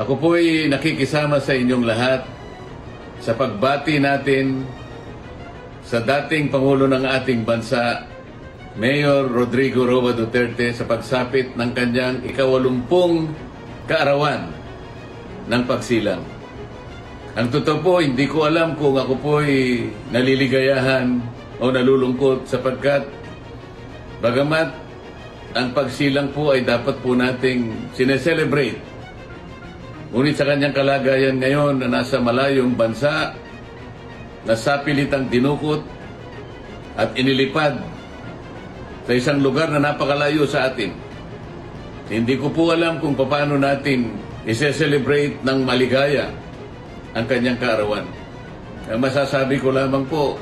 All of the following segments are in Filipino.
Ako po'y nakikisama sa inyong lahat sa pagbati natin sa dating Pangulo ng ating bansa, Mayor Rodrigo Roa Duterte, sa pagsapit ng kanyang ika-80 kaarawan ng pagsilang. Ang totoo po, hindi ko alam kung ako po'y naliligayahan o nalulungkot sapagkat bagamat ang pagsilang po ay dapat po nating sineselebrate. Ngunit sa kanyang kalagayan ngayon na nasa malayong bansa, na sapilitang dinukot at inilipad sa isang lugar na napakalayo sa atin. Hindi ko po alam kung paano natin ise-celebrate ng maligaya ang kanyang kaarawan. Ang masasabi ko lamang po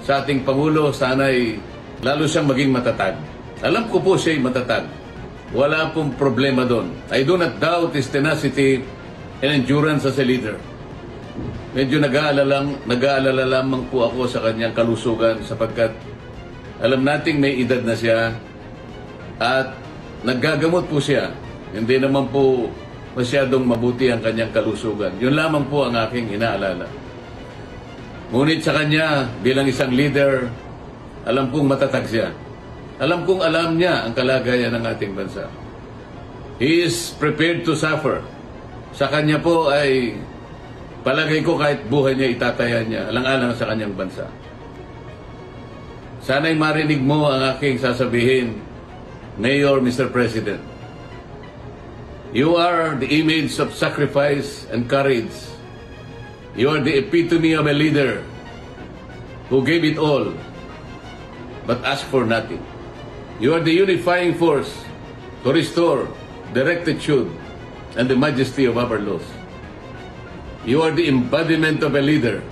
sa ating Pangulo, sana'y lalo siyang maging matatag. Alam ko po siya'y matatag. Wala pong problema doon. I do not doubt his tenacity and endurance as a leader. Medyo nag-aalala lamang po ako sa kanyang kalusugan sapagkat alam nating may edad na siya at naggagamot po siya. Hindi naman po masyadong mabuti ang kanyang kalusugan. Yun lamang po ang aking inaalala. Ngunit sa kanya bilang isang leader, alam kong matatag siya. Alam kong alam niya ang kalagayan ng ating bansa. He is prepared to suffer. Sa kanya po ay palagay ko kahit buhay niya itataya niya, alang-alang sa kanyang bansa. Sana'y marinig mo ang aking sasabihin, Mayor, Mr. President. You are the image of sacrifice and courage. You are the epitome of a leader who gave it all but asked for nothing. You are the unifying force to restore the rectitude and the majesty of our laws. You are the embodiment of a leader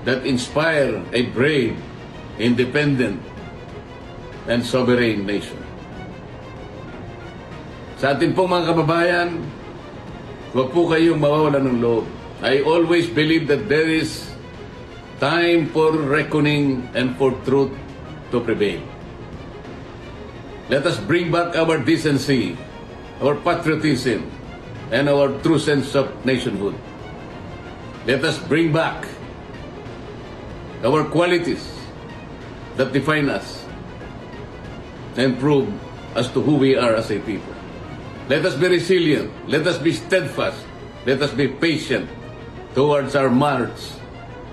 that inspires a brave, independent, and sovereign nation. Sa atin pong mga kababayan, huwag po kayong mawawalan ng loob. I always believe that there is time for reckoning and for truth to prevail. Let us bring back our decency, our patriotism, and our true sense of nationhood. Let us bring back our qualities that define us and prove as to who we are as a people. Let us be resilient. Let us be steadfast. Let us be patient towards our march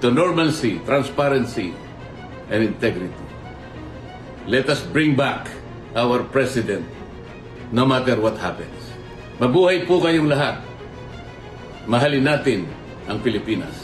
to normalcy, transparency, and integrity. Let us bring back our president no matter what happens. Mabuhay po kayong lahat. Mahalin natin ang Pilipinas.